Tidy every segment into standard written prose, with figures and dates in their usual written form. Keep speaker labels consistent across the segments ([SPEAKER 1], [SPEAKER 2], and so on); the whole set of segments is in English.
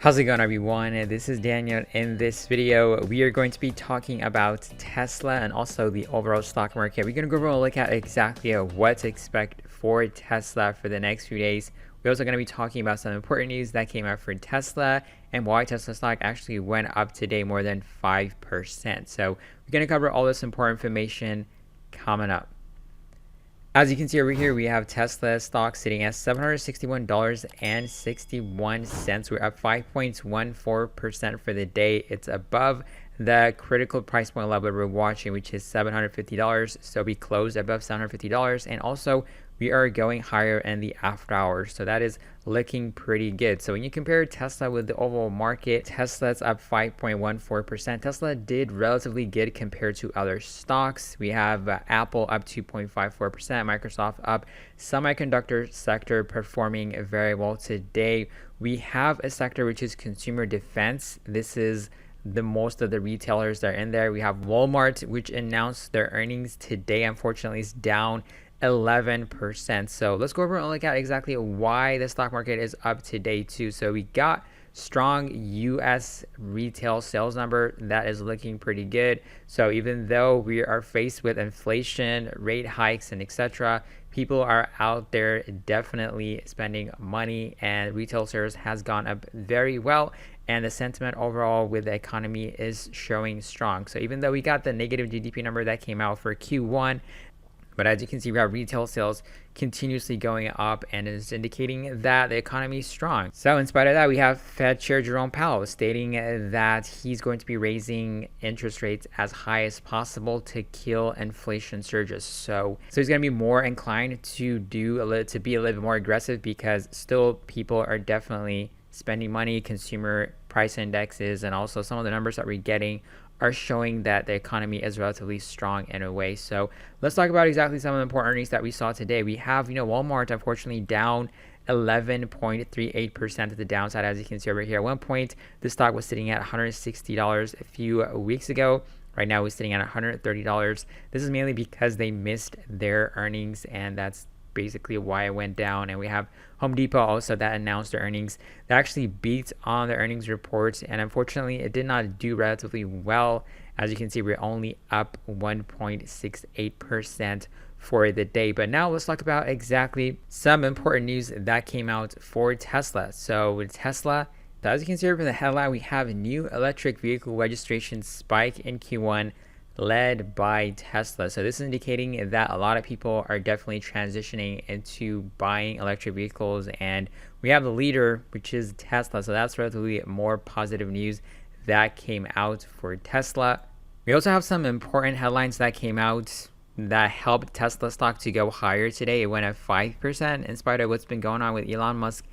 [SPEAKER 1] How's it going, everyone? This is Daniel. In this video, we are going to be talking about Tesla and also the overall stock market. We're going to go over and look at exactly what to expect for Tesla for the next few days. We're also going to be talking about some important news that came out for Tesla and why Tesla stock actually went up today more than 5%. So we're going to cover all this important information coming up. As you can see over here, we have Tesla stock sitting at $761.61. We're up 5.14% for the day. It's above the critical price point level we're watching, which is $750. So we closed above $750, and also we are going higher in the after hours. So that is looking pretty good. So when you compare Tesla with the overall market, Tesla's up 5.14%. Tesla did relatively good compared to other stocks. We have Apple up 2.54%, Microsoft up, semiconductor sector performing very well today. We have a sector which is consumer defense. This is the most of the retailers that are in there. We have Walmart, which announced their earnings today. Unfortunately, is down 11%. So let's go over and look at exactly why the stock market is up today too. So we got strong US retail sales number that is looking pretty good. So even though we are faced with inflation, rate hikes, and etc., people are out there definitely spending money, and retail sales has gone up very well, and the sentiment overall with the economy is showing strong. So even though we got the negative GDP number that came out for Q1, but as you can see, we have retail sales continuously going up, and is indicating that the economy is strong. So in spite of that, we have Fed Chair Jerome Powell stating that he's going to be raising interest rates as high as possible to kill inflation surges. So he's going to be more inclined to be a little bit more aggressive, because still people are definitely spending money. Consumer price indexes and also some of the numbers that we're getting are showing that the economy is relatively strong in a way. So let's talk about exactly some of the important earnings that we saw today. We have, Walmart unfortunately down 11.38% to the downside. As you can see over here, at one point the stock was sitting at $160 a few weeks ago. Right now it's sitting at $130. This is mainly because they missed their earnings, and that's basically why it went down. And we have Home Depot also that announced their earnings. They actually beat on the earnings reports, and unfortunately it did not do relatively well. As you can see, we're only up 1.68% for the day. But now let's talk about exactly some important news that came out for Tesla. So with Tesla, as you can see over the headline, we have a new electric vehicle registration spike in Q1 led by Tesla. So this is indicating that a lot of people are definitely transitioning into buying electric vehicles, and we have the leader, which is Tesla. So that's relatively more positive news that came out for Tesla. We also have some important headlines that came out that helped Tesla stock to go higher today. It went up 5% in spite of what's been going on with Elon Musk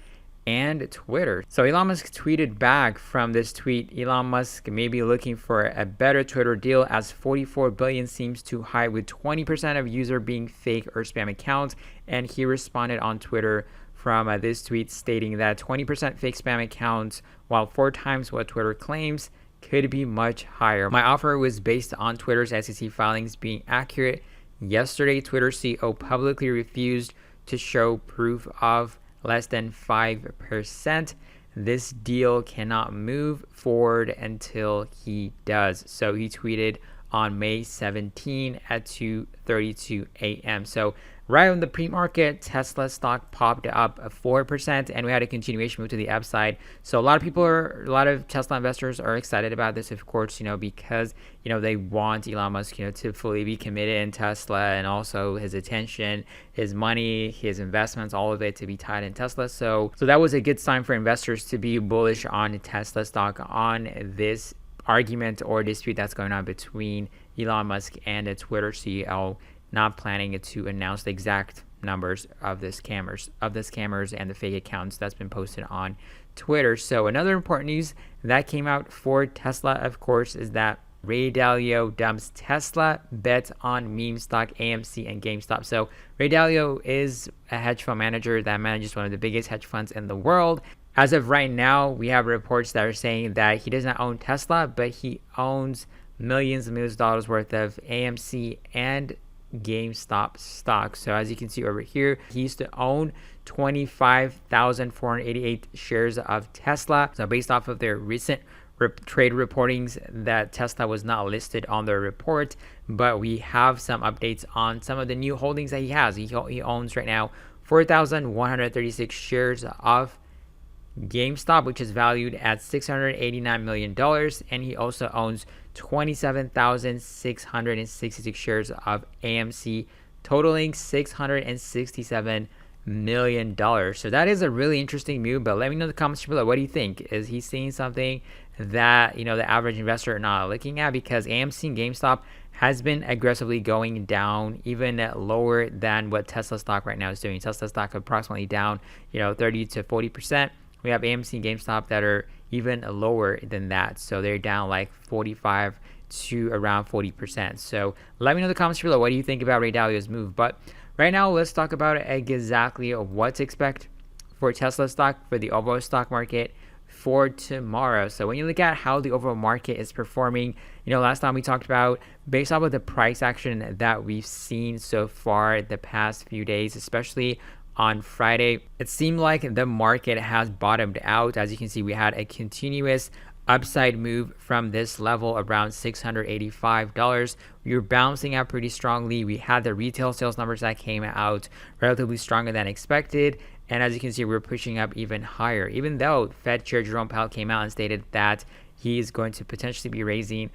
[SPEAKER 1] and Twitter. So Elon Musk tweeted back from this tweet. Elon Musk may be looking for a better Twitter deal, as 44 billion seems too high, with 20% of user being fake or spam accounts. And he responded on Twitter from this tweet stating that 20% fake spam accounts, while 4 times what Twitter claims, could be much higher. My offer was based on Twitter's SEC filings being accurate. Yesterday, Twitter CEO publicly refused to show proof of less than 5%. This deal cannot move forward until he does. So he tweeted on May 17 at 2:32 a.m. So right on the pre-market, Tesla stock popped up 4%, and we had a continuation move to the upside. So a lot of Tesla investors are excited about this, of course, because they want Elon Musk, to fully be committed in Tesla, and also his attention, his money, his investments, all of it to be tied in Tesla. So that was a good sign for investors to be bullish on Tesla stock on this argument or dispute that's going on between Elon Musk and the Twitter CEO, not planning to announce the exact numbers of the scammers and the fake accounts that's been posted on Twitter. So another important news that came out for Tesla, of course, is that Ray Dalio dumps Tesla, bets on meme stock AMC and GameStop. So Ray Dalio is a hedge fund manager that manages one of the biggest hedge funds in the world. As of right now, we have reports that are saying that he does not own Tesla, but he owns millions and millions of dollars worth of AMC and GameStop stock. So as you can see over here, he used to own 25,488 shares of Tesla. So based off of their recent trade reportings, that Tesla was not listed on their report, but we have some updates on some of the new holdings that he has. He owns right now 4,136 shares of GameStop, which is valued at $689 million, and he also owns 27,666 shares of AMC, totaling $667 million. So that is a really interesting move, but let me know in the comments below, what do you think? Is he seeing something that, you know, the average investor are not looking at? Because AMC and GameStop has been aggressively going down, even lower than what Tesla stock right now is doing. Tesla stock approximately down, 30 to 40%. We have AMC and GameStop that are even lower than that. So they're down like 45 to around 40%. So let me know in the comments below, what do you think about Ray Dalio's move? But right now, let's talk about exactly what to expect for Tesla stock, for the overall stock market for tomorrow. So when you look at how the overall market is performing, last time we talked about, based off of the price action that we've seen so far the past few days, especially on Friday, it seemed like the market has bottomed out. As you can see, we had a continuous upside move from this level around $685. We were bouncing out pretty strongly. We had the retail sales numbers that came out relatively stronger than expected. And as you can see, we're pushing up even higher, even though Fed Chair Jerome Powell came out and stated that he is going to potentially be raising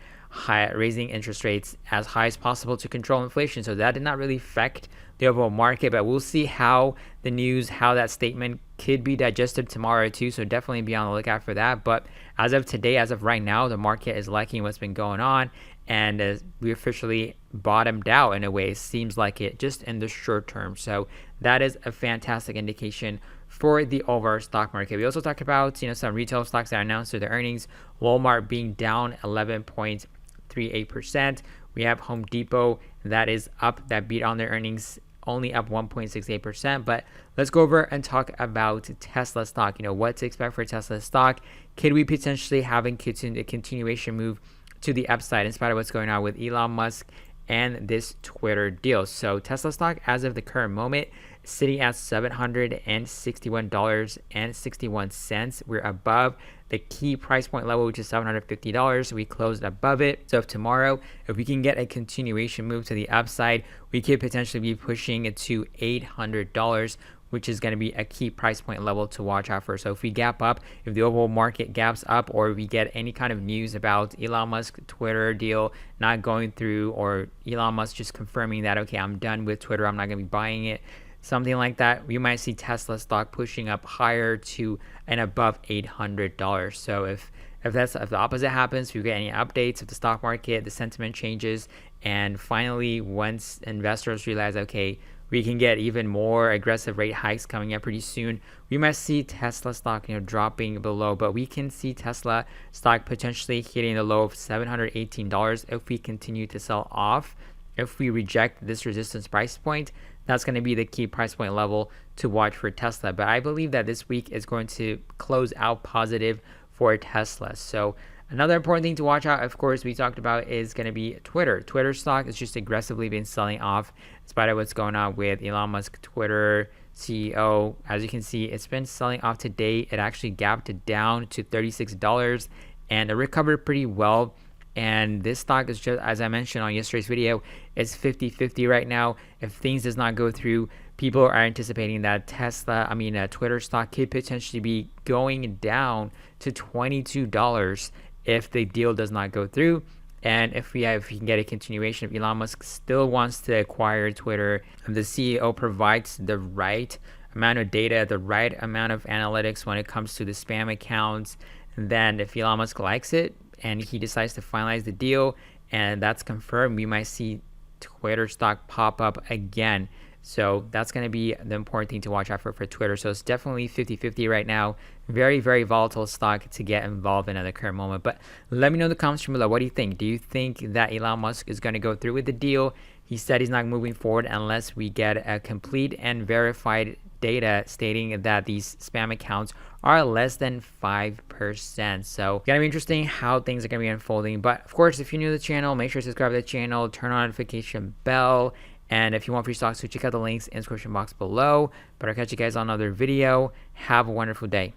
[SPEAKER 1] interest rates as high as possible to control inflation. So that did not really affect the overall market, but we'll see how the news, how that statement could be digested tomorrow too. So definitely be on the lookout for that. But as of today, as of right now, the market is liking what's been going on, and we officially bottomed out in a way. It seems like it, just in the short term. So that is a fantastic indication for the overall stock market. We also talked about some retail stocks that announced their earnings. Walmart being down 11.38%. We have Home Depot that is up, that beat on their earnings, only up 1.68%. But let's go over and talk about Tesla stock. What to expect for Tesla stock. Could we potentially have a continuation move to the upside in spite of what's going on with Elon Musk and this Twitter deal? So Tesla stock, as of the current moment, sitting at $761.61. We're above the key price point level, which is $750. We closed above it. So if tomorrow, if we can get a continuation move to the upside, we could potentially be pushing it to $800, which is going to be a key price point level to watch out for. So if we gap up, if the overall market gaps up, or we get any kind of news about Elon Musk Twitter deal not going through, or Elon Musk just confirming that, okay, I'm done with Twitter, I'm not going to be buying it, something like that, we might see Tesla stock pushing up higher to and above $800. So if the opposite happens, if you get any updates of the stock market, the sentiment changes, and finally once investors realize, okay, we can get even more aggressive rate hikes coming up pretty soon, we might see Tesla stock dropping below. But we can see Tesla stock potentially hitting the low of $718 if we continue to sell off. If we reject this resistance price point, that's going to be the key price point level to watch for Tesla. But I believe that this week is going to close out positive for Tesla. So another important thing to watch out, of course, we talked about, is going to be Twitter. Twitter stock has just aggressively been selling off in spite of what's going on with Elon Musk, Twitter CEO. As you can see, it's been selling off today. It actually gapped down to $36 and it recovered pretty well. And this stock is, just as I mentioned on yesterday's video, it's 50-50 right now. If things does not go through, people are anticipating that Twitter stock could potentially be going down to $22 if the deal does not go through. And if we can get a continuation, if Elon Musk still wants to acquire Twitter, and the CEO provides the right amount of data, the right amount of analytics when it comes to the spam accounts, then if Elon Musk likes it and he decides to finalize the deal and that's confirmed, we might see Twitter stock pop up again. So that's going to be the important thing to watch out for Twitter. So it's definitely 50-50 right now. Very, very volatile stock to get involved in at the current moment. But let me know in the comments below, what do you think? Do you think that Elon Musk is going to go through with the deal? He said he's not moving forward unless we get a complete and verified data stating that these spam accounts are less than 5%. So it's gonna be interesting how things are gonna be unfolding. But of course, if you're new to the channel, make sure to subscribe to the channel, turn on notification bell, And if you want free stocks, so check out the links in the description box below. But I'll catch you guys on another video. Have a wonderful day.